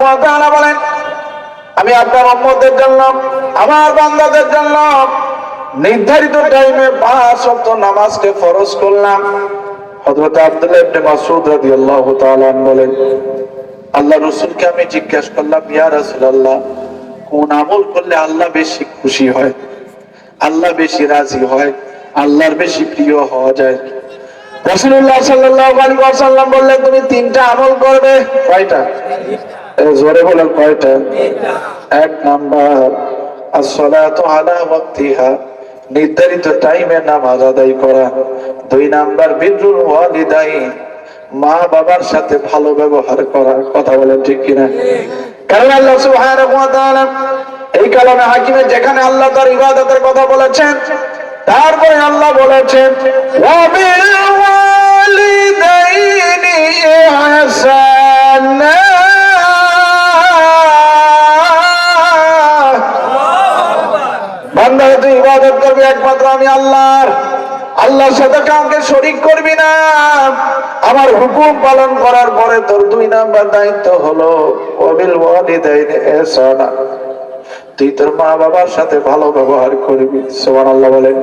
বলেন, আমি আপনার উম্মতের জন্য, আমার বান্দাদের জন্য নির্ধারিত টাইমে 5 ওয়াক্ত নামাজকে ফরজ করলাম। হযরত আব্দুল্লাহ ইবনে মাসউদ রাদিয়াল্লাহু তাআলা বলেন, আল্লাহ রাসূলকে আমি জিজ্ঞাসা করলাম, ইয়া রাসূলুল্লাহ, কোন আমল করলে আল্লাহ বেশি খুশি হয়, আল্লাহ বেশি রাজি হয়, আল্লাহর বেশি প্রিয় হওয়া যায়? রাসূলুল্লাহ সাল্লাল্লাহু আলাইহি ওয়াসাল্লাম বললেন, তুমি 3টা আমল করবে। কয়টা? জোরে বলেন, কয়টা? 1 নাম্বার as-salatu ala waqtiha, নির্ধারিত টাইমে নামাজ আদায় করা। 2 নাম্বার বিররুল ওয়ালিদাইন, মা বাবার সাথে ভালো ব্যবহার করা। কথা বলেন ঠিক কিনা? কারণ আল্লাহ সুবহানাহু ওয়া তাআলা এই কালামে হাকিমে যেখানে আল্লাহ তার ইবাদতের কথা বলেছেন, তারপরে আল্লাহ বলেছেন ওয়া বিল ওয়ালিদাইনি ইহসানা। বান্দা তুই ইবাদত করবি একমাত্র আমি আল্লাহর, আল্লাহর সাথে কাউকে শরীক করবি না। আমার হুকুম পালন করার পরে তোর 2 নাম্বার দায়িত্ব হলো ওয়া বিল ওয়ালিদাইনি ইহসানা, তুই তোর মা বাবার সাথে ভালো ব্যবহার করবি। সুবহানাল্লাহ বলেন।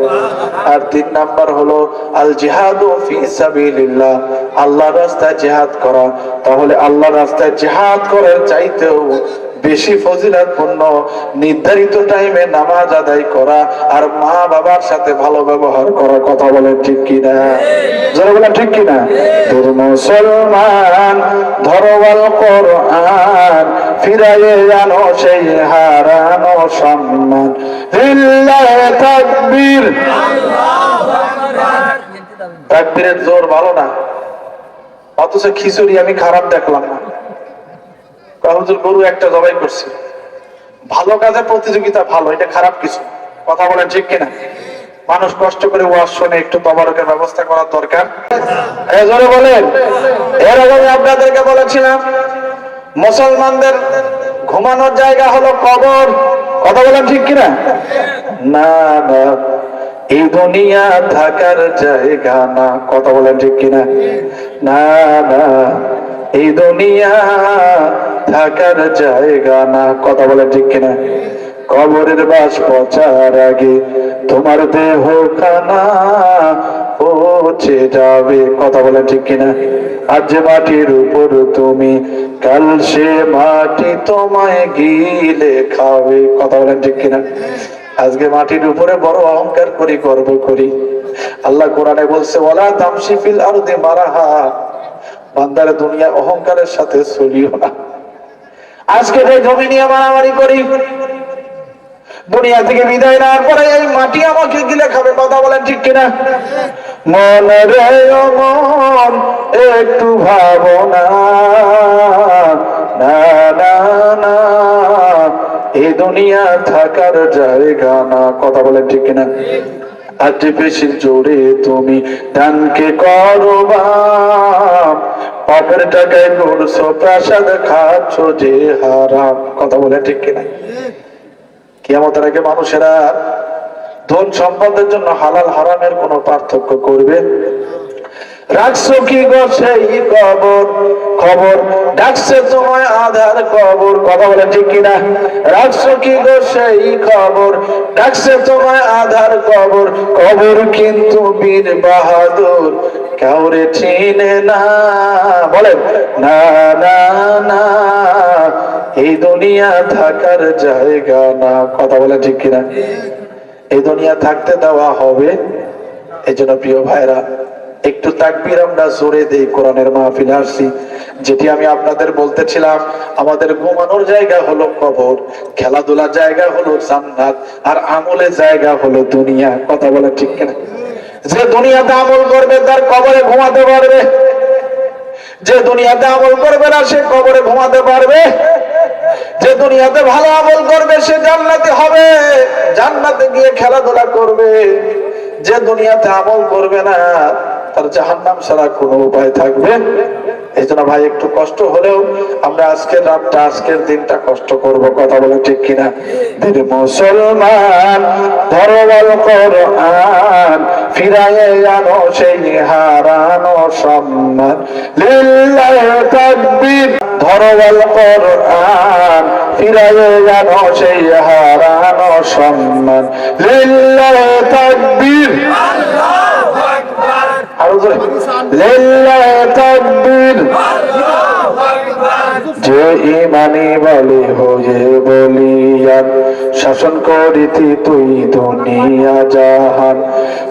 আর 3 নাম্বার হলো আল জিহাদু ফি সাবিলিল্লাহ, আল্লাহর রাস্তায় জিহাদ করা। তাহলে আল্লাহর রাস্তায় জিহাদ করার চাইতেও বেশি ফজিলতপূর্ণ নির্ধারিত টাইমে নামাজ আদায় করা আর মা বাবার সাথে ভালো ব্যবহার করা। কথা বলেন ঠিক কিনা? যারা বলেন ঠিক কিনা? তোর মুসলমান ধরওয়াল কোরআন, ফিরায়ে জানো সেই হারানো সম্মান। লিল্লাহি তাকবীর, আল্লাহু আকবার। তাকবীরের জোর ভালো না, অথচ খিচুড়ি আমি খারাপ দেখলাম না। হুজুর গরু একটা জবাই করছে, ভালো কাজে প্রতিযোগিতা ভালো, এটা খারাপ কিছু। কথা বলেন ঠিক কিনা? মানুষ কষ্ট করে ওয়াজ শুনে, একটু তবারকের ব্যবস্থা করার দরকার। জোরে বলেন। এর আগে আপনাদেরকে বলেছিলাম মুসলমানদের ঘুমানোর জায়গা হলো কবর। কথা বলেন ঠিক কিনা? না না, এই দুনিয়া থাকার জায়গা না। কথা বলেন ঠিক কিনা? না না, এই দুনিয়া থাকার জায়গা না। কথা বলেন ঠিক কিনা? কবরের বাস পচার আগে তোমার দেহ খানা পচে যাবে। কথা বলেন ঠিক কিনা? আজ যে মাটির উপর তুমি, কাল সে মাটি তোমায় গিলে খাবে। কথা বলেন ঠিক কিনা? আজকে মাটির উপরে বড় অহংকার করি, গর্ব করি। আল্লাহ কোরআনে বলছে ওয়ালা তামশি ফিল আরদি মারাহা, বান্দারে দুনিয়া অহংকারের সাথে চলিও না। আজকে যে জমি নিয়ে মারামারি করি, দুনিয়া থেকে বিদায় নেওয়ার পরে এই মাটি আমাকে গিলে খাবে। কথা বলেন ঠিক কিনা? মন রে মন একটু ভাবনা, না না না, এই দুনিয়া থাকার জায়গা না। কথা বলেন ঠিক কিনা? আজ বেশি জোরে তুমি দানকে করবা, পাপের টাকায় করছো প্রাসাদ, খাচ্ছ যে হারাম। কথা বলে ঠিক কিনা? কিয়ামতের আগে মানুষেরা ধন সম্পদের জন্য হালাল হারামের কোনো পার্থক্য করবে? রাখছো কি গো সেই কবর, খবর ডাকছে তোমায় আধার কবর। কথা বলে ঠিক কিনা? রাখছো কি গো সেই খবর, ডাকছে তোমায় আধার কবর। কবর কিন্তু বীর বাহাদুর কাউরে চিনে না। বলেন না না না, এই দুনিয়া থাকার জায়গা না। কথা বলে ঠিক কিনা? এই দুনিয়া থাকতে দেওয়া হবে। এই জন্য প্রিয় ভাইরা, একটু তাকবীর আমরা জোরে দেই। কোরআনের মাহফিলে আসছি, যেটি আমি আপনাদের বলতেছিলাম, আমাদের ঘুমানোর জায়গা হলো কবর, খেলাধুলার জায়গা হলো জান্নাত, আর আমলের জায়গা হলো দুনিয়া। কথা বলে ঠিক কিনা? যে দুনিয়াতে আমল করবে তার কবরে ঘুমাতে পারবে, যে দুনিয়াতে আমল করবে না সে কবরে ঘুমাতে পারবে। যে দুনিয়াতে ভালো আমল করবে সে জান্নাতে হবে, জান্নাতে গিয়ে খেলাধুলা করবে। যে দুনিয়াতে আমল করবে না তার জাহান্নাম ছাড়া কোনো উপায় থাকবে। এই জন্য ভাই, একটু কষ্ট হলেও আমরা আজকের রাতটা, আজকের দিনটা কষ্ট করব। কথা বলে ঠিক কিনা? দিন মুসলমান ধরওয়াল কোরআন, ফিরায়ে আনো সেই হারানো সম্মান। লিল্লাহি তাকবীর। ধরওয়াল কোরআন ফিরায়ে জানো সেই হারানো সম্মান লিল্লাহি তাকবীর আল্লাহু আকবার আরো জোরে লিল্লাহি তাকবীর আল্লাহু আকবার যে ইমানি বলে হয়ে বলিয়ান শাসন করিতি তুই দুনিয়া জাহান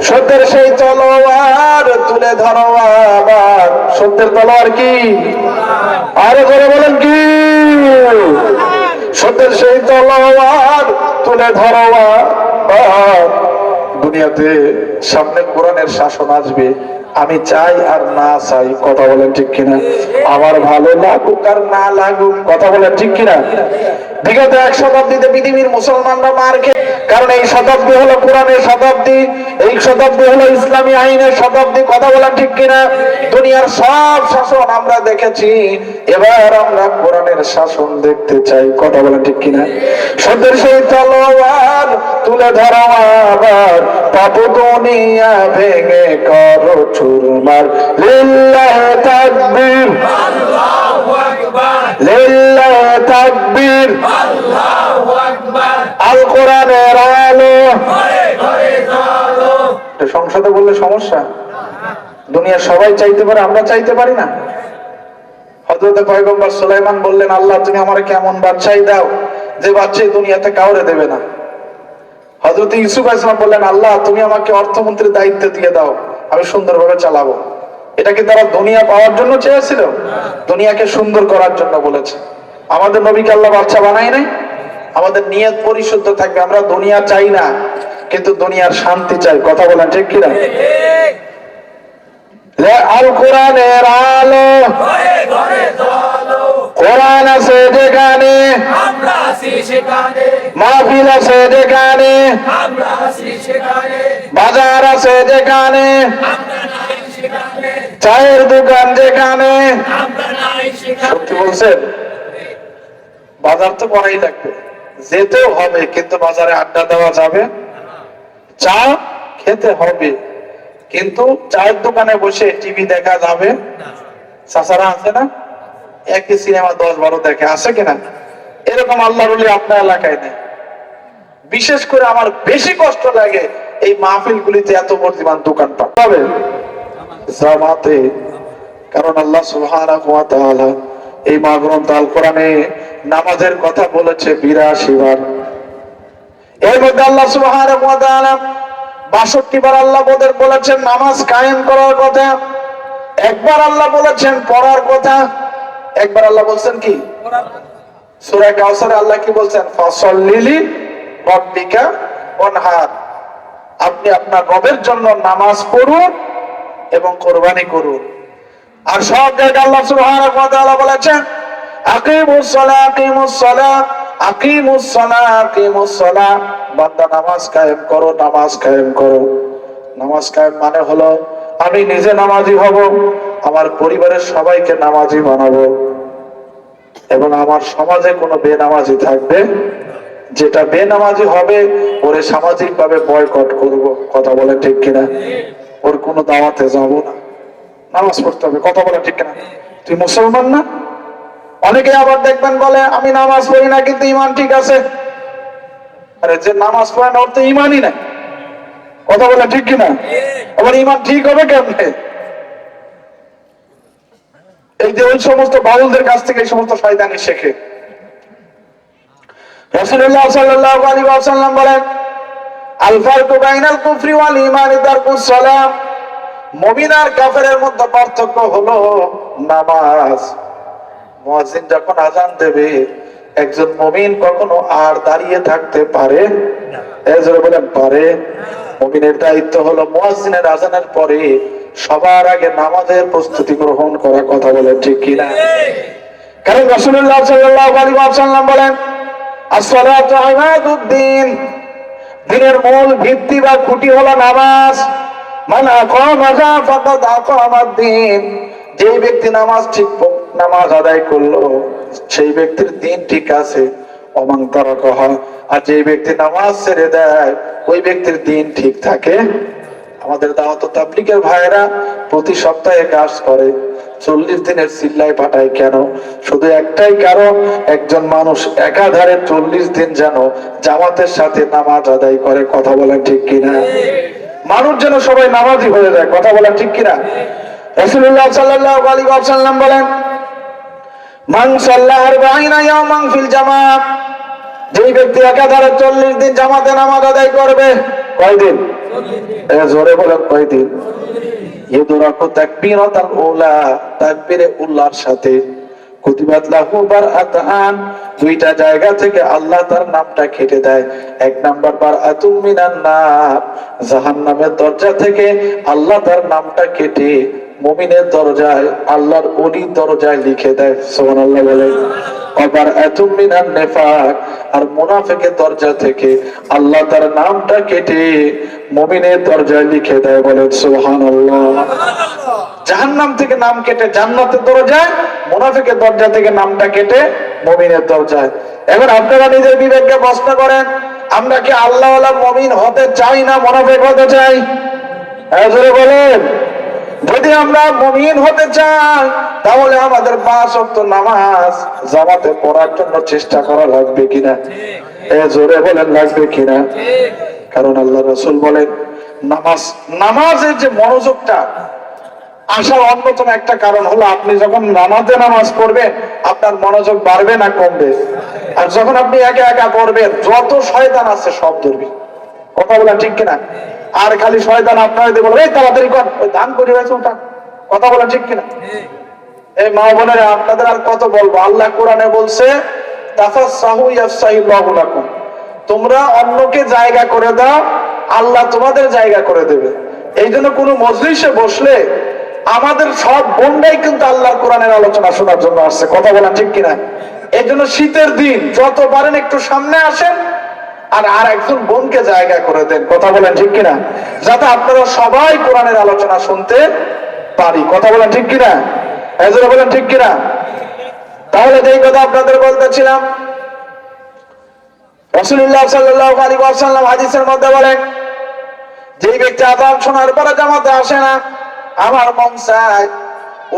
সত্যের সেই তলোয়ার তুলে ধরো আবার সত্যের তলোয়ার কি আরে করে বলেন কি সত্যের সেই তলোয়ার তুলে ধরো আবার দুনিয়াতে সামনে কোরআনের শাসন আসবে আমি চাই আর না চাই কথা বলেন ঠিক কিনা আমার ভালো লাগুক আর না লাগুক কথা বলেন ঠিক কিনা বিগত 1 শতাব্দীতে পৃথিবীর মুসলমানরা মার খেয়ে কারণ এই শতাব্দী হলো কোরআনের শতাব্দী এই শতাব্দী হলো ইসলামী আইনের শতাব্দী কথা বলেন ঠিক কিনা দুনিয়ার সব শাসন আমরা দেখেছি এবার আমরা কোরআনের শাসন দেখতে চাই কথা বলেন ঠিক কিনা সত্যের সেই তলোয়ার তুলে ধরো আবার পাপ দুনিয়া ভেঙে করো চুরমার লিল্লাহি তাকবীর আল্লাহু আকবার লিল্লাহি তাকবীর আল্লাহু আকবার আল কোরআনের আলো ঘরে ঘরে জ্বলো সংসদে বললে সমস্যা দুনিয়ার সবাই চাইতে পারে আমরা চাইতে পারি না হযরত পয়গম্বর সুলাইমান বললেন আল্লাহ তুমি আমারে কেমন বাদশাহী দাও যে বাদশাহী দুনিয়াতে কাউরে দেবে না হযরত ইউসুফ আলাইহিস সালাম বললেন আল্লাহ তুমি আমাকে অর্থমন্ত্রীর দায়িত্ব দিয়ে দাও আমি সুন্দরভাবে চালাবো এটা কি তারা দুনিয়া পাওয়ার জন্য চেয়েছিল দুনিয়াকে সুন্দর করার জন্য বলেছে আমাদের নবীকে আল্লাহ বাদশা বানায় নাই আমাদের নিয়ত পরিশুদ্ধ থাকবে আমরা দুনিয়া চাই না কিন্তু দুনিয়ার শান্তি চাই কথা বলেন ঠিক কি না আল কোরআনের আলো ঘরে ঘরে জ্বলো কোরআন আছে যেখানে আমরা আছি সেখানে মাহফিল আছে যেখানে আমরা আছি সেখানে বাজার আছে যেখানে আমরা নাই সেখানে চায়ের দোকান যেখানে আমরা নাই সেখানে সত্যি বলছেন বাজার তো করাই লাগবে যেতেও হবে কিন্তু বাজারে আড্ডা দেওয়া যাবে চা খেতে হবে কিন্তু চায়ের দোকানে বসে টিভি দেখা যাবে চাচারা আছে না একই সিনেমা 10-12 দেখে আছে কিনা এরকম আল্লাহর ওলি আপনার এলাকায় নেই বিশেষ করে আমার বেশি কষ্ট লাগে এই মাহফিলগুলিতে এত পরিমাণ দোকানপাট পাবে জামাতে কারণ আল্লাহ সুবহানাহু ওয়া তাআলা এই মহাগ্রন্থ আল কোরআনে নামাজের কথা বলেছে 82 বার এর মধ্যে আল্লাহ সুবহানাহু ওয়া তাআলা 62 বার আল্লাহ বলেছেন নামাজ কায়েম করার কথা একবার আল্লাহ বলেছেন পড়ার কথা একবার আল্লাহ বলছেন কি সূরা কাউসারে আল্লাহ কি বলছেন ফাসাল্লি রাব্বিকা ওয়ানহার আপনি আপনার রবের জন্য নামাজ পড়ুন এবং কুরবানি করুন আর সব জায়গায় আল্লাহ সুবহানাহু ওয়া তাআলা বলেছেন আকিমুস সালাহ আকিমুস সালাহ আকিমুস সালাহ আকিমুস সালাহ বান্দা নামাজ কায়েম করো নামাজ কায়েম করো নামাজ কায়েম মানে হলো আমি নিজে নামাজি হব আমার পরিবারের সবাইকে নামাজি বানাবো এবং আমার সমাজে কোনো বেনামাজি থাকবে যেটা বেনামাজি হবে ওরে সামাজিকভাবে বয়কট করব কথা বলে ঠিক কিনা ওর কোনো দাওয়াতে যাব না নামাজ পড়তে হবে কথা বলে ঠিক কিনা তুই মুসলমান না অনেকে আবার দেখবেন বলে আমি নামাজ পড়ি না কিন্তু ঈমান ঠিক আছে আরে যে নামাজ পড়ে না ওর তো ঈমানই নাই কথা বলে ঠিক কিনা আবার ঈমান ঠিক হবে কেমনে এই যে ওই সমস্ত বাউলদের কাছ থেকে এই সমস্ত শয়তানি শেখে রাসূলুল্লাহ সাল্লাল্লাহু আলাইহি ওয়াসাল্লাম বলেন আল ফারকু বাইনাল কুফরি ওয়াল ঈমানি তারকুস সালাম মুমিন আর কাফেরের মধ্যে পার্থক্য হলো নামাজ মুয়াজ্জিন যখন আযান দেবে একজন মুমিন কখনো আর দাঁড়িয়ে থাকতে পারে না এজন্য বলেন পারে মুমিনের দায়িত্ব হলো মুয়াজ্জিনের আযানের পরে সবার আগে নামাজের প্রস্তুতি গ্রহণ করা কথা বলেন ঠিক কি না কারণ রাসূলুল্লাহ সাল্লাল্লাহু আলাইহি ওয়াসাল্লাম বলেন as-salatu imaduddin দিনের মূল ভিত্তি বা খুঁটি হলো নামাজ মান আকামাহা ফাকাদ আকামাদ-দ্বীন যে ব্যক্তি নামাজ আদায় করলো সেই ব্যক্তির দিন ঠিক আছে ওমান তারাকাহা আর যে ব্যক্তি নামাজ ছেড়ে দেয় ওই ব্যক্তির দিন ঠিক থাকে আমাদের দাওয়াত ও তাবলীগের ভাইরা প্রতি সপ্তাহে কাজ করে 40 দিনের চিল্লাই পাঠায় কেন? শুধু একটাই কারণ, একজন মানুষ একাধারে 40 দিন যেন জামাতের সাথে নামাজ আদায় করে। কথা বলেন ঠিক কিনা? মানুষ যেন সবাই নামাজি হয়ে যায়। কথা বলেন ঠিক কিনা? রাসূলুল্লাহ সাল্লাল্লাহু আলাইহি ওয়াসাল্লাম বলেন, মান সাল্লা 40 ইয়াওমান ফিল জামাত, যেই ব্যক্তি একাধারে 40 দিন জামাতে নামাজ আদায় করবে। কয়দিন? জোরে বলেন কয়দিন? ইদরাকু তাকবীরাতাল উলা, তাকবীরে উল্লাহর সাথে, কুতিবাত লাহু বারআতান, দুইটা জায়গা থেকে আল্লাহ তার নামটা কেটে দেয়। এক নাম্বার বারআতুম মিনান নার, জাহান্নামের দরজা থেকে আল্লাহ তার নামটা কেটে মুমিনের দরজায়, আল্লাহর ওলির দরজায় লিখে দেয়। সুবহানাল্লাহ বলেন। আবার আতুম মিনান নিফাক, আর মুনাফিকের দরজা থেকে আল্লাহ তার নামটা কেটে মুমিনের দরজায় লিখে দেয়। বলেন সুবহানাল্লাহ। জাহান্নাম থেকে নাম কেটে জান্নাতের দরজায়, মুনাফিকের দরজা থেকে নামটা কেটে মুমিনের দরজায়। এবার আপনারা নিজের বিবেককে প্রশ্ন করেন, আমরা কি আল্লাহওয়ালা মুমিন হতে চাই না মুনাফিক হতে চাই? জোরে বলেন। যদি আমরা মুমিন হতে চাই তাহলে আমাদের 5 ওয়াক্ত নামাজ জামাতে পড়ার জন্য চেষ্টা করা লাগবে কিনা? জোরে বলেন, লাগবে কিনা? কারণ আল্লাহ রাসূল বলেন, নামাজের যে মনোযোগটা আসার অন্যতম একটা কারণ হলো, আপনি যখন নামাজ পড়বেন আপনার মনোযোগ বাড়বে না কমবে? আর যখন আপনি একা একা পড়বেন যত শয়তান আছে সব ধরবে। কথা বলেন ঠিক কিনা? আর খালি শয়তান আপনাদের বলবে, এই তাড়াতাড়ি কর, ওই ধান করে হয়েছে ওটা। কথা বলেন ঠিক কিনা? এই মা বোনেরা, আপনাদের আর কত বলবো? আল্লাহ কোরআনে বলছে, তাফাসসাহু ইয়াফসাহিল্লাহু লাকুম, তোমরা অন্যকে জায়গা করে দাও, আল্লাহ তোমাদের জায়গা করে দেবে। এই জন্য কোন মজলিসে বসলে আমাদের সব বোনরাই কিন্তু আল্লাহর কোরআনের আলোচনা শোনার জন্য আসছে। কথা বলেন ঠিক কিনা? এই জন্য শীতের দিন যত পারেন একটু সামনে আসেন আর একজন বোনকে জায়গা করে দেন। কথা বলেন ঠিক কিনা? যাতে আপনারা সবাই কোরআনের আলোচনা শুনতে পারি। কথা বলেন ঠিক কিনা? এজন্য বলেন ঠিক কিনা? তাহলে যেই কথা আপনাদের বলতেছিলাম, রাসূলুল্লাহ সাল্লাল্লাহু আলাইহি ওয়াসাল্লাম হাদিসের মধ্যে বলেন, যেই ব্যক্তি আযান শোনার পরে জামাতে আসে না, আমার মন চায়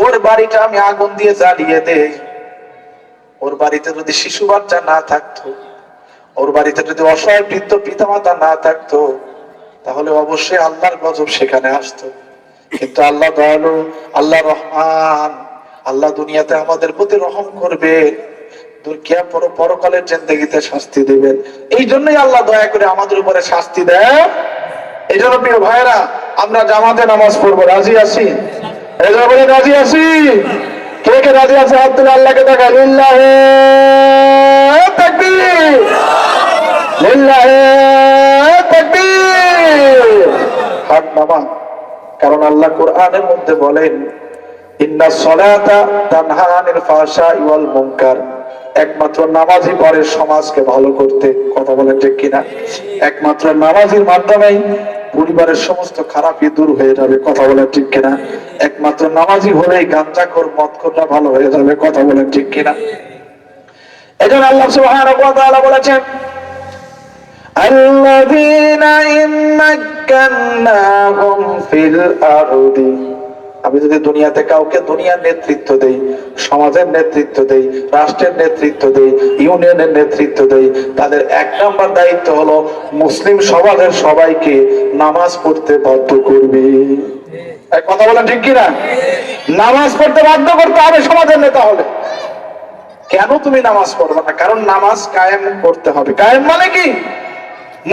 ওর বাড়িটা আমি আগুন দিয়ে জ্বালিয়ে দেই। ওর বাড়িতে যদি শিশু বাচ্চা না থাকতো, ওর বাড়িতে যদি অসহায় বৃদ্ধ পিতামাতা না থাকতো, তাহলে অবশ্যই আল্লাহর গজব সেখানে আসতো। কিন্তু আল্লাহ দয়ালু, আল্লাহ রহমান, আল্লাহ দুনিয়াতে আমাদের প্রতি রহম করবে, পরকালের জিন্দেগিতে শাস্তি দেবেন। এই জন্যই আল্লাহ দয়া করে আমাদের উপরে শাস্তি দেয়। এই জন্য প্রিয় ভাইরা, আমরা জামাতে নামাজ পড়বো, রাজি আছি? এই জন্য বলি রাজি আছি। কে কে রাজি আছে? হাত তুলে আল্লাহকে দেখা। লিল্লাহি তাকবীর, লিল্লাহি তাকবীর। হাত নামা। কারণ আল্লাহ কোরআনের মধ্যে বলেন, ইন্নাস সালাতা তানহা আনিল ফাহশাই ওয়াল মুনকার, একমাত্র নামাজই পারে সমাজকে ভালো করতে। কথা বলেন ঠিক কিনা? একমাত্র নামাজের মাধ্যমেই পরিবারের সমস্ত খারাপই দূর হয়ে যাবে। কথা বলেন ঠিক কিনা? একমাত্র নামাজি হলেই গাঁজাখোর মদখোররা ভালো হয়ে যাবে। কথা বলেন ঠিক কিনা? এজন্য আল্লাহ সুবহানাহু ওয়া তাআলা বলেছেন, আল্লাযীনা ইম্মাক্কান্নাহুম ফিল আরদি, আমি যদি দুনিয়াতে কাউকে দুনিয়ার নেতৃত্ব দেই, সমাজের নেতৃত্ব দেই, রাষ্ট্রের নেতৃত্ব দেই, ইউনিয়নের নেতৃত্ব দেই, তাদের 1 নম্বর দায়িত্ব হলো মুসলিম সমাজের সবাইকে নামাজ পড়তে বাধ্য করবে। কথা বলেন ঠিক কিনা? নামাজ পড়তে বাধ্য করতে হবে সমাজের নেতা হলে। কেন তুমি নামাজ পড়বে না? কারণ নামাজ কায়েম করতে হবে। কায়েম মানে কি?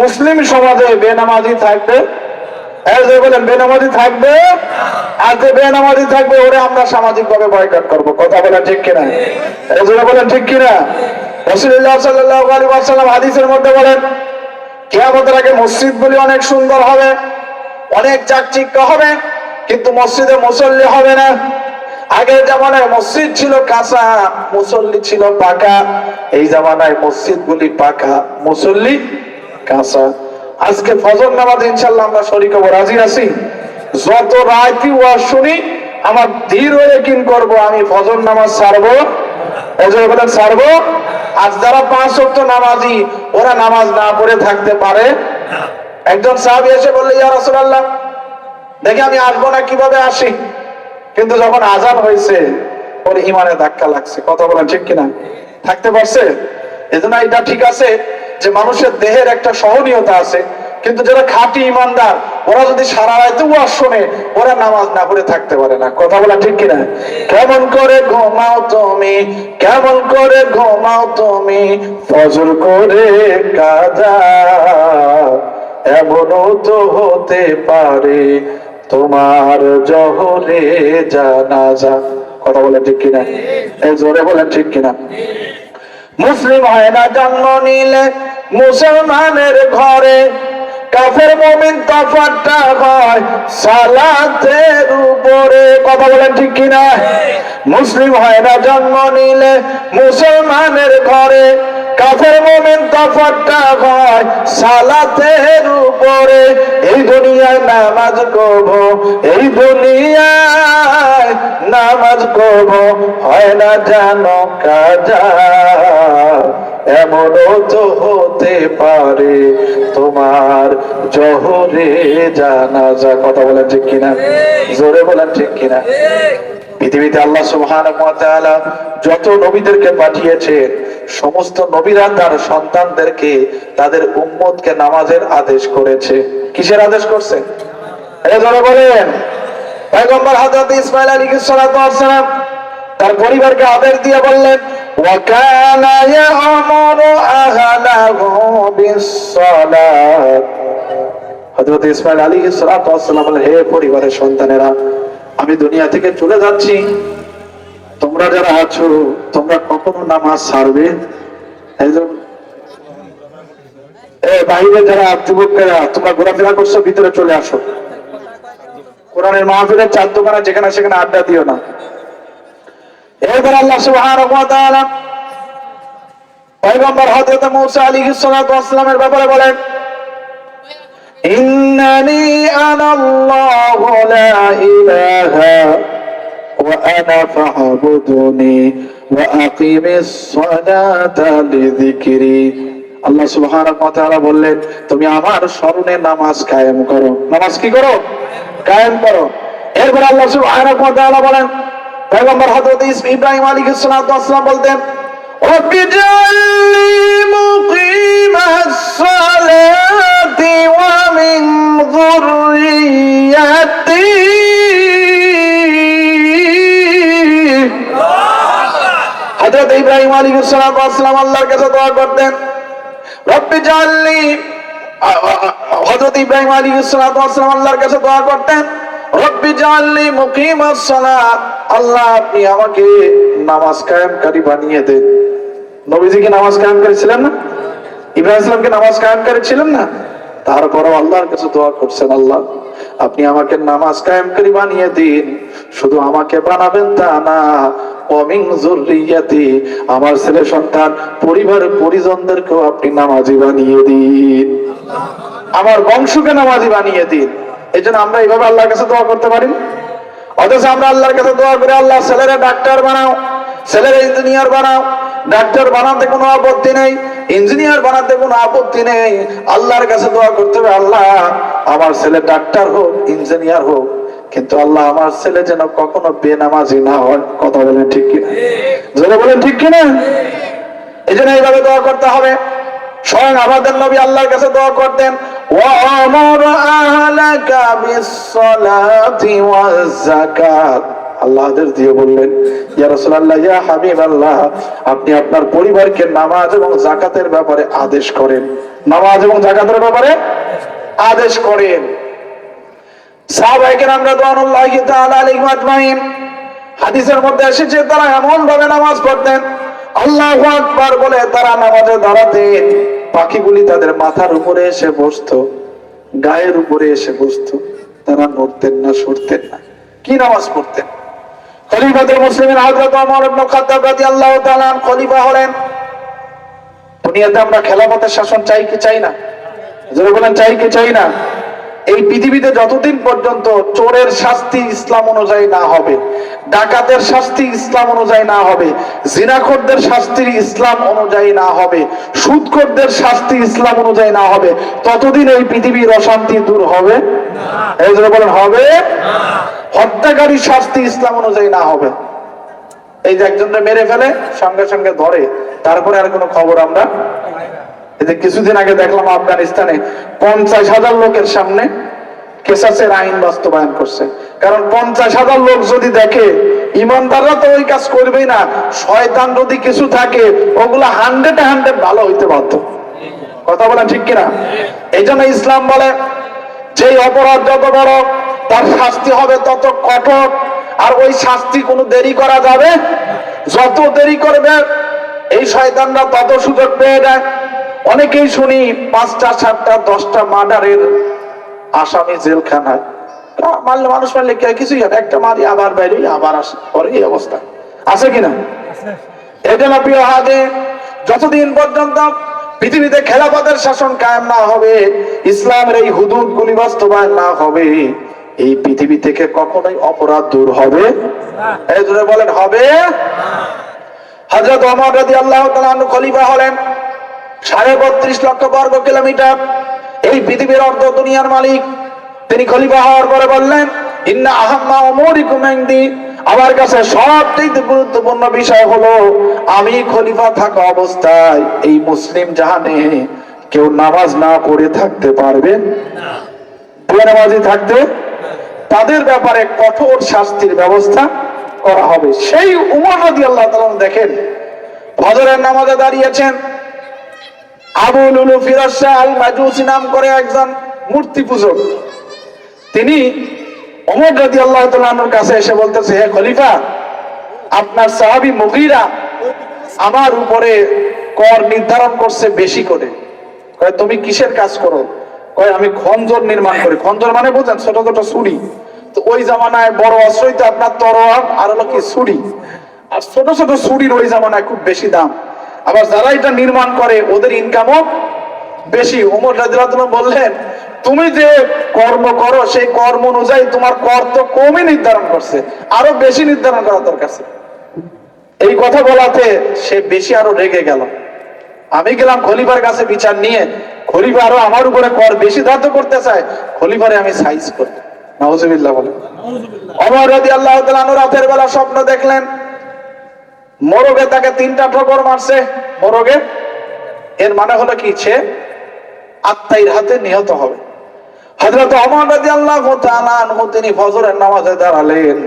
মুসলিম সমাজে বেনামাজি থাকবে, বলেন বেনামাজি থাকবে, আর যে বেনামাজি থাকবে ওরে আমরা সামাজিক ভাবে বয়কট করবো। কথা বলেন ঠিক কিনা? বলেন ঠিক কিনা? রাসূলুল্লাহ সাল্লাল্লাহু আলাইহি ওয়াসাল্লাম হাদিসের মধ্যে বলেন, কিয়ামতের আগে মসজিদগুলি অনেক সুন্দর হবে, অনেক চাকচিক্য হবে, কিন্তু মসজিদে মুসল্লি হবে না। আগের জামানায় মসজিদ ছিল কাঁচা, মুসল্লি ছিল পাকা। এই জামানায় মসজিদগুলি পাকা, মুসল্লি কাঁচা। আজকে ফজর নামাজ ইনশাআল্লাহ আমরা শরীক হব, রাজি আছি? যত রাতি ওয়াজ শুনি আমার দৃঢ় ইয়াকিন করব আমি ফজর নামাজ ছাড়বো। এজন্য বলেন ছাড়বো। আজ যারা 5 ওয়াক্ত নামাজি, ওরা নামাজ না পড়ে থাকতে পারে? একজন সাহাবী এসে বলল, ইয়া রাসূলুল্লাহ, দেখি আমি আসবো না, কিভাবে আসি? কিন্তু যখন আজান হয়েছে ওর ইমানে ধাক্কা লাগছে। কথা বলেন ঠিক কিনা? থাকতে পারছে? এজন্য এটা ঠিক আছে যে মানুষের দেহের একটা সহনীয়তা আছে, কিন্তু যারা খাঁটি ইমানদার ওরা যদি সারা রাতে ওয়াজ শোনে ওরা নামাজ না পড়ে থাকতে পারে না। কথা বলা ঠিক কিনা? কেমন করে ঘুমাও তুমি, কেমন করে ঘুমাও তুমি, ফজর করে কাজা, এমনও তো হতে পারে তোমার জহরে জানাজা। কথা বলেন ঠিক কিনা? এই জোরে বলেন ঠিক কিনা? মুসলিম হয় না জন্ম নিলে মুসলমানের ঘরে, কাফের মুমিন তফাৎটা হয় সালাতের উপরে। কথা বলেন ঠিক কিনা? মুসলিম হয় না জন্ম নিলে মুসলমানের ঘরে, কাফের মুমিন তফাৎটা হয় সালাতের উপরে। এই দুনিয়ায় নামাজ করবো, এই দুনিয়ায় নামাজ করবো, হয় না জানো কাজা, এমনও তো হতে পারে তোমার জহরে জানাজা। কথা বলেন ঠিক কিনা? জোরে বলেন ঠিক কিনা? পৃথিবীতে আল্লাহ সুবহানাহু ওয়া তাআলা যত নবীদেরকে পাঠিয়েছে সমস্ত নবীরা তার সন্তানদেরকে তাদের উম্মতকে নামাজের আদেশ করেছে। কিসের আদেশ করছে? এই জোরে বলেন। পয়গম্বর হযরত ইসমাঈল আলাইহিস সালাতু ওয়াস সালাম তার পরিবারকে আদেশ দিয়ে বললেন, ওয়া কানা ইয়া'মুরু আহলাহু বিস-সালাত। হযরত ইসমাঈল আলাইহিস সালাতু ওয়াস সালাম বলেন, হে পরিবারের সন্তানেরা, আমি দুনিয়া থেকে চলে যাচ্ছি, তোমরা যারা আছো তোমরা কখনো নামাজ ছাড়বে? বাইরে যারা যুবকেরা তোমরা ঘোরাফেরা করছো ভিতরে চলে আসো। কোরআনের মাহফিলের চার দোকানে যেখানে সেখানে আড্ডা দিও না। এবার আল্লাহ সুবহানাহু ওয়া তাআলা পয়গম্বর হযরত মূসা আলাইহিস সালাতু ওয়াস সালামের ব্যাপারে বলেন, ইন্নানি আনাল্লাহু লা ইলাহা ওয়া আনা ফা'বুদুনি ওয়া আকিমিস সালাতা লিযিকরি। আল্লাহ সুবহানাহু ওয়া তাআলা বললেন, তুমি আমার স্মরণে নামাজ কায়েম করো। নামাজ কি করো? কায়েম করো। এরপর আল্লাহ সুবহানাহু ওয়া তাআলা বলেন, পয়গম্বর হযরত ইব্রাহিম আলাইহিস সালাতু ওয়াস সালাম বলতেন, রব্বি জাআলনি মুকিমাস সালাতি ওয়া মিন যুররিয়াতি। হযরত ইব্রাহিম আলাইহিস সালাতু ওয়াস সালাম আল্লাহর কাছে দোয়া করতেন, রব্বি জাআলনি। হযরত ইব্রাহিম আলাইহিস সালাতু ওয়াস সালাম আল্লাহর কাছে দোয়া করতেন, রব্বি জাআলনি মুকিমাস সালাত, আল্লাহ আপনি আমাকে নামাজ কায়েমকারী বানিয়ে দেন। নবীজি কি নামাজ কায়েমকারী ছিলেন না? ইব্রাহিম সালামকে নামাজ কায়েমকারী ছিলেন না? তারপরও আল্লাহর কাছে দোয়া করছেন, আল্লাহ আপনি আমাকে নামাজ কায়েমকারী বানিয়ে দিন। শুধু আমাকে বানাবেন তা না, ওয়া মিন যুররিয়াতি, আমার ছেলে সন্তান পরিবারের পরিজনদেরকেও আপনি নামাজি বানিয়ে দিন, আমার বংশকে নামাজি বানিয়ে দিন। এই জন্য আমরা এইভাবে আল্লাহর কাছে দোয়া করতে পারি। অথচ আমরা আল্লাহর কাছে দোয়া করি, আল্লাহ ছেলেরা ডাক্তার বানাও, ছেলেরা ইঞ্জিনিয়ার বানাও। ডাক্তার বানাতে কোনো আপত্তি নেই, ইঞ্জিনিয়ার বানাতে কোনো আপত্তি নেই। আল্লাহর কাছে দোয়া করতে হবে, আল্লাহ আমার ছেলে ডাক্তার হোক, ইঞ্জিনিয়ার হোক, কিন্তু আল্লাহ আমার ছেলে যেন কখনো বেনামাজি না হয়। কথা বলেন ঠিক কিনা? জোরে বলেন ঠিক কিনা? এই জন্য এইভাবে দোয়া করতে হবে। স্বয়ং আমাদের নবী আল্লাহর কাছে দোয়া করতেন, ওয়া'মুর আহলাকা বিস-সালাতি ওয়াজ-যাকাত। আল্লাহ আদেশ দিয়ে বললেন, ইয়া রাসূলুল্লাহ, ইয়া হাবিবাল্লাহ, আপনি আপনার পরিবারকে নামাজ এবং যাকাতের ব্যাপারে আদেশ করেন। নামাজ এবং যাকাতের ব্যাপারে আদেশ করেন। সাহাবায়ে কেরাম রাদিয়াল্লাহু তাআলা আলাইহিম আজমাইন, হাদিসের মধ্যে এসেছে তারা এমন ভাবে নামাজ পড়তেন, আল্লাহু আকবার বলে তারা নামাজে দাঁড়াতেন, পাখিগুলি তাদের মাথার উপরে এসে বসতো, গায়ের উপরে এসে বসতো, তারা নড়তেন না, সরতেন না। কি নামাজ পড়তেন? খলিফাতুল মুসলিমিন হযরত ওমর ইবনে খাত্তাব রাদিয়াল্লাহু তাআলা খলিফা হলেন। দুনিয়াতে আমরা খেলাফতের শাসন চাই কি চাই না? যারা বলেন চাই কি চাই না? এই পৃথিবীতে যতদিন পর্যন্ত চোরের শাস্তি ইসলাম অনুযায়ী না হবে, ডাকাতের শাস্তি ইসলাম অনুযায়ী না হবে, জিনাখোরদের শাস্তি ইসলাম অনুযায়ী না হবে, সুদখোরদের শাস্তি ইসলাম অনুযায়ী না হবে, ততদিন এই পৃথিবীর অশান্তি দূর হবে না। এই জন্য বলেন হবে না। হত্যাকারী শাস্তি ইসলাম অনুযায়ী না হবে। এই যে একজনকে মেরে ফেলে সঙ্গে সঙ্গে ধরে, তারপরে আর কোনো খবর আমরা। এই যে কিছুদিন আগে দেখলাম আফগানিস্তানে 50,000 লোকের সামনে কেসাসের আইন বাস্তবায়ন করছে। কারণ 50,000 লোক যদি দেখে, ইমানদাররা তো ওই কাজ করবেই না, শয়তান যদি কিছু থাকে ওগুলা 100% ভালো হইতে বাধ্য। কথা বলেন ঠিক কিনা? এই জন্য ইসলাম বলে যে অপরাধ যত বড় তার শাস্তি হবে তত কঠোর, আর ওই শাস্তি কোনো দেরি করা যাবে। যত দেরি করবে এই শয়তানরা তত সুযোগ পেয়ে যায়। অনেকেই শুনি 5টা 7টা 10টা মার্ডারের আসামি জেলখানায়, মারলে মানুষ মারলে কিছুই হবে, একটা মারি আবার বাইরে আবার আসে, পরে এই অবস্থা আছে কিনা? এই জন্য প্রিয় হাজে, যতদিন পর্যন্ত পৃথিবীতে খেলাফতের শাসন কায়েম না হবে, ইসলামের এই হুদুদ গুলি বাস্তবায়ন না হবে, এই পৃথিবী থেকে কখনোই অপরাধ দূর হবে না। এই জোরে বলেন হবে না। হযরত ওমর রাদিয়াল্লাহু তাআলা আনহু খলিফা হলেন, 32.5 লক্ষ বর্গ কিলোমিটার এই পৃথিবীর অর্ধ দুনিয়ার মালিক। তিনি খলিফা হওয়ার পরে বললেন, ইন্না আহাম্মা উমুরিকুম ইনদি, আমার কাছে সবচেয়ে গুরুত্বপূর্ণ বিষয় হলো আমি খলিফা থাকা অবস্থায় এই মুসলিম জাহানে কেউ নামাজ না পড়ে থাকতে পারবে না। বেনামাজি থাকতে তাদের ব্যাপারে কঠোর শাস্তির ব্যবস্থা করা হবে। সেই উমর রাদিয়াল্লাহু তাআলা দেখেন, ফজরের নামাজে দাঁড়িয়েছেন, আবু লুলু ফিরোজ শাহ আল মাজুসি নাম করে একজন মূর্তি পূজক, তিনি ওমর রাদিয়াল্লাহু তাআলা আনহুর কাছে এসে বলতেছে, হে খলিফা, আপনার সাহাবী মুগীরা আমার উপরে কর নির্ধারণ করছে বেশি করে। কয় তুমি কিসের কাজ করো? কয় আমি খঞ্জর নির্মাণ করি। খঞ্জর মানে বুঝেন, ছোট ছোট ছুরি। তো ওই জামানায় বড় অস্ত্রই তো আপনার তরোয়াল, আর হলো কি ছুরি। আর ছোট ছোট ছুরির ওই জামানায় খুব বেশি দাম। আবার যারা এটা নির্মাণ করে ওদের ইনকামও বেশি। ওমর রাদিয়াল্লাহু তাআলা বললেন, তুমি যে কর্ম করো সেই কর্ম অনুযায়ী তোমার কর তো কমই নির্ধারণ করছে, আরো বেশি নির্ধারণ করা দরকার। এই কথা বলাতে সে বেশি আরো রেগে গেল। আমি গেলাম খলিফার কাছে বিচার নিয়ে, খলিফা আরো আমার উপরে কর বেশি ধার্য করতে চায়, খলিফারে আমি সাইজ করব। নাউজুবিল্লাহ বলেন। ওমর রাদিয়াল্লাহু তাআলা আনহু রাতের বেলা স্বপ্ন দেখলেন, মোরগে তাকে 3টা ঠোকর মারছে। মোরগে এর মানে হলো কি, সে আত্মাইর হাতে নিহত হবে। হযরত ওমর রাদিয়াল্লাহু তাআলা আনহু তিনি ফজরের নামাজে দাঁড়ালেন।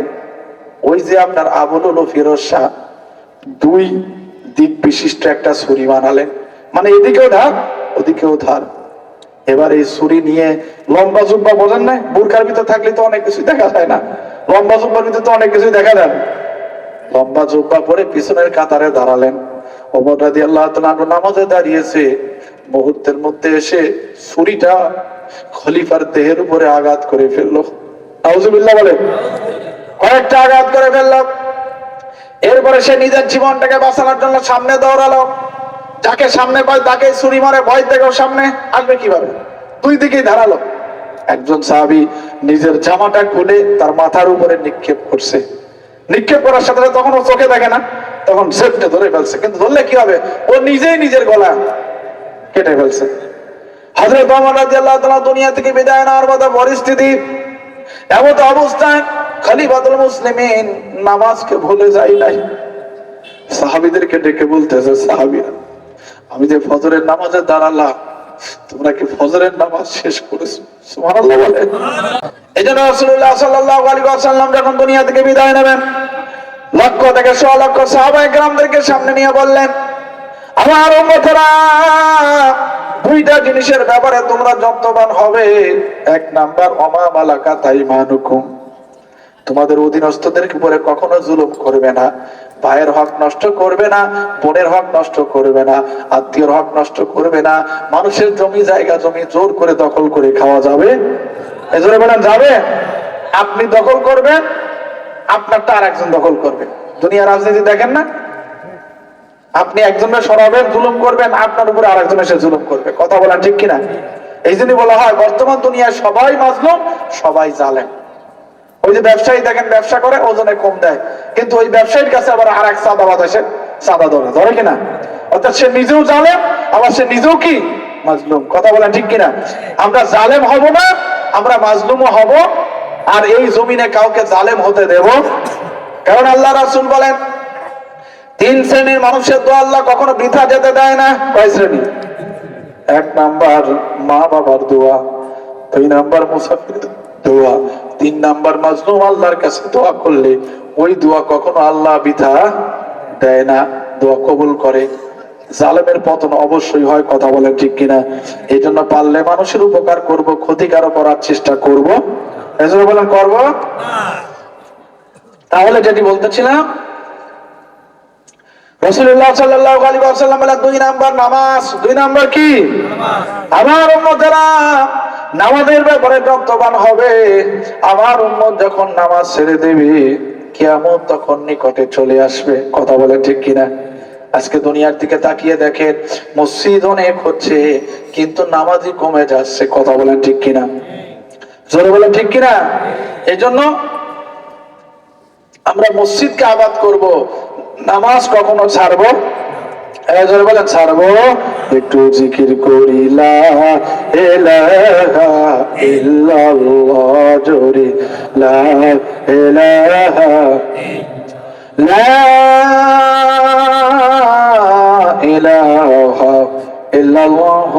ওই যে আপনার আবু লুলু ফিরোজ শাহ 2 দিক বিশিষ্ট একটা ছুরি বানালেন, মানে এদিকেও ধার ওদিকেও ধার। এবার এই ছুরি নিয়ে, লম্বা জুব্বা বোঝেন না, বুরকার ভিতর থাকলে তো অনেক কিছু দেখা যায় না, লম্বা জুব্বার ভিতরে তো অনেক কিছু দেখা যায়। লম্বা জুব্বা পরে পিছনের কাতারে দাঁড়ালেন। ওমর রাদিয়াল্লাহু তাআলা আনহু নামাজে দাঁড়িয়েছে, মুহূর্তের মধ্যে এসে ছুরিটা খলিফার দেহের উপরে আঘাত করে ফেললো। নাউজুবিল্লাহ বলে। কয়েকটা আঘাত করে ফেললো। এরপরে সে নিজের জীবনটাকে বাঁচানোর জন্য সামনে দৌড়ালো। যাকে সামনে পায় তাকে ছুরি মারে, ভয় দেখো সামনে আসবে কিভাবে, 2 দিকেই ধারালো। একজন সাহাবী নিজের জামাটা খুলে তার মাথার উপরে নিক্ষেপ করছে। নিক্ষেপ করার সাথে সাথে তখন ও চোখে দেখে না, তখন জেপটে ধরে ফেলছে। কিন্তু ধরলে কি হবে, ও নিজেই নিজের গলা কেটে ফেলছে। হযরত ওমর রাদিয়াল্লাহু তাআলা দুনিয়া থেকে বিদায় নেওয়ার মতো পরিস্থিতি। এমন অবস্থায় খলিফাতুল মুসলিমিন নামাজকে ভুলে যায় নাই। সাহাবীদেরকে ডেকে বলতেছে, সাহাবীরা, আমি যে ফজরের নামাজে দাঁড়ালাম, তোমরা কি ফজরের নামাজ শেষ করেছো? সুবহানাল্লাহ বলে। এজন্য রাসূলুল্লাহ সাল্লাল্লাহু আলাইহি ওয়াসাল্লাম যখন দুনিয়া থেকে বিদায় নেবেন, লক্ষ থেকে 100 লক্ষ সাহাবায়ে কেরামদেরকে সামনে নিয়ে বললেন, আমার উম্মতেরা, 2টা জিনিসের ব্যাপারে তোমরা যত্নবান হবে। 1 নাম্বার, ওমা মালাকাত আইমানুকুম, তোমাদের অধীনস্থদের উপরে কখনো জুলুম করবে না, ভাইয়ের হক নষ্ট করবে না, বোনের হক নষ্ট করবে না, আত্মীয়র হক নষ্ট করবে না। মানুষের জমি জায়গা জমি জোর করে দখল করে খাওয়া যাবে? এজন্য বলেন যাবে? আপনি দখল করবেন, আপনারটা আর একজন দখল করবে। দুনিয়ার রাজনীতি দেখেন না, আপনি একজনের সরাবেন, জুলুম করবেন, আপনার উপরে আরেকজন এসে জুলুম করবে। কথা বলেন ঠিক কিনা? এই জন্যই বলা হয় বর্তমান দুনিয়ায় সবাই মাজলুম, সবাই জালেম। ওই যে ব্যবসায়ী দেখেন, ব্যবসা করে ওজনে কম দেয়, কিন্তু ওই ব্যবসায়ীর কাছে আবার আর এক চাঁদাবাজ এসে চাঁদা ধরে কিনা? অর্থাৎ সে নিজেও জালেম, আবার সে নিজেও কি মাজলুম। কথা বলেন ঠিক কিনা? আমরা জালেম হব না, আমরা মাজলুমও হব আর এই জমিনে কাউকে জালেম হতে দেব। কারণ আল্লাহ রাসূল বলেন 3 শ্রেণীর মানুষের দোয়া আল্লাহ কখনো বৃথা যেতে দেয় না। কয় শ্রেণী? 1 নাম্বার মা বাবার দোয়া, 2 নাম্বার মুসাফির দোয়া, 3 নাম্বার মাজলুম আল্লাহর কাছে দোয়া করলে ওই দোয়া কখনো আল্লাহ বৃথা দেয় না, দোয়া কবুল করে। জালেমের পতন অবশ্যই হয়, কথা বলেন ঠিক কিনা? এই জন্য পারলে মানুষের উপকার করব, ক্ষতিকারও করার চেষ্টা করব। এজন্য বলেন করব না। তাহলে যেটি বলতেছিলাম, রাসূলুল্লাহ সাল্লাল্লাহু আলাইহি ওয়াসাল্লাম বলেন 2 নাম্বার নামাজ। 2 নাম্বার কি? নামাজ। আমার উম্মতেরা নামাজের ব্যাপারে যত্নবান হবে। আমার উম্মত যখন নামাজ ছেড়ে দেবে কিয়ামত তখন নিকটে চলে আসবে, কথা বলেন ঠিক কিনা? আজকে দুনিয়ার দিকে তাকিয়ে দেখেন, মসজিদ অনেক হচ্ছে কিন্তু নামাজি কমে যাচ্ছে, কথা বলেন ঠিক কিনা? জোরে বলেন ঠিক কিনা? এজন্য আমরা মসজিদকে আবাদ করব, নামাজ কখনো ছাড়বো? জোরে বলেন ছাড়বো। একটু জিকির করি লা ইলাহা ইল্লাল্লাহ, জোরে লা ইলাহা লা ইলাহা ইল্লাল্লাহ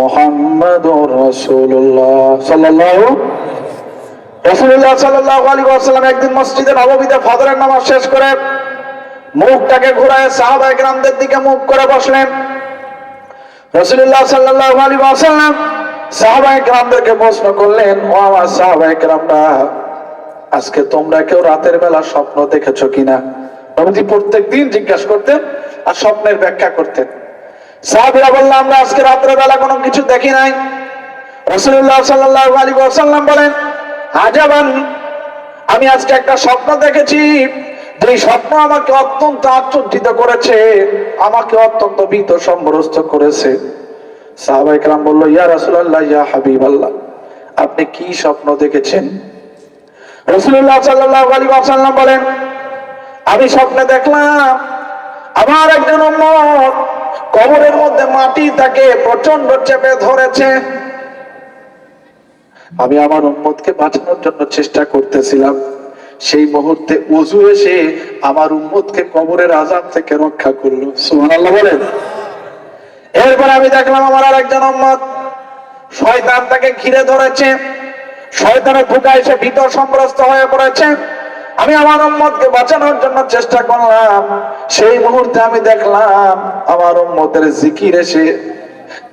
মুহাম্মাদুর রাসূলুল্লাহ সাল্লাল্লাহু রাসূলুল্লাহ সাল্লাল্লাহু আলাইহি ওয়াসাল্লাম একদিন মসজিদে নববীতে ফজরের নামাজ শেষ করে মুখটাকে ঘুরায় সাহাবায়ে কেরামদের দিকে মুখ করে বসলেন। রাসূলুল্লাহ সাল্লাল্লাহু আলাইহি ওয়াসাল্লাম সাহাবায়ে কেরামদেরকে প্রশ্ন করলেন, ও আমার সাহাবায়ে কেরামরা, আজকে তোমরা কেউ রাতের বেলা স্বপ্ন দেখেছো কিনা? নবীজি প্রত্যেকদিন জিজ্ঞাসা করতেন আর স্বপ্নের ব্যাখ্যা করতেন। সাহাবীরা বলল, আমরা আজকে রাতের বেলা কোনো কিছু দেখি নাই। রাসূলুল্লাহ সাল্লাল্লাহু আলাইহি ওয়াসাল্লাম বলেন, আজাবান, আমি আজকে একটা স্বপ্ন দেখেছি, যে স্বপ্ন আমাকে অত্যন্ত আশ্চর্যিত করেছে, আমাকে অত্যন্ত ভীত সম্ভ্রস্ত করেছে। সাহাবায়ে কেরাম বলল, ইয়া রাসূলুল্লাহ, ইয়া হাবিবাল্লাহ, আপনি কি স্বপ্ন দেখেছেন? রাসূলুল্লাহ সাল্লাল্লাহু আলাইহি ওয়াসাল্লাম বলেন, আমি স্বপ্নে দেখলাম আমার একজন উম্মত কবরের মধ্যে মাটি তাকে প্রচন্ড চেপে ধরেছে। আমি আমার উম্মতকে বাঁচানোর জন্য চেষ্টা করতেছিলাম, সেই মুহূর্তে ওযু এসে আমার উম্মতকে কবরের আযাব থেকে রক্ষা করলো। সুবহানাল্লাহ বলেন। এরপর আমি দেখলাম আমার আরেকজন উম্মত শয়তান তাকে ঘিরে ধরেছে, শয়তানের ধোঁকা এসে ভীত সন্ত্রস্ত হয়ে পড়েছে। আমি আমার উম্মতকে বাঁচানোর জন্য চেষ্টা করলাম, সেই মুহূর্তে আমি দেখলাম আমার উম্মতের জিকির এসে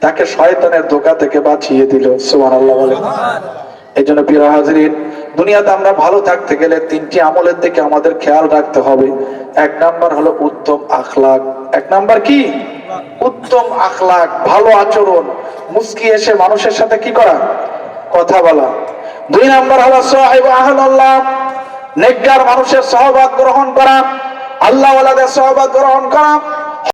তাকে শয়তানের ধোঁকা থেকে বাঁচিয়ে দিল। সুবহানাল্লাহ বলেন। এই জন্য প্রিয় হাজরিন, দুনিয়াতে আমরা ভালো থাকতে গেলে 3টি আমলের দিকে আমাদের খেয়াল রাখতে হবে। 1 নাম্বার হলো উত্তম আখলাক। 1 নাম্বার কি? উত্তম আখলাক, ভালো আচরণ, মুস্কি এসে মানুষের সাথে কি করা? কথা বলা। 2 নাম্বার হলো সাহিব আহলুল্লাহ, নেককার মানুষের সহবত গ্রহণ করা, আল্লাহওয়ালাদের সহবত গ্রহণ করা।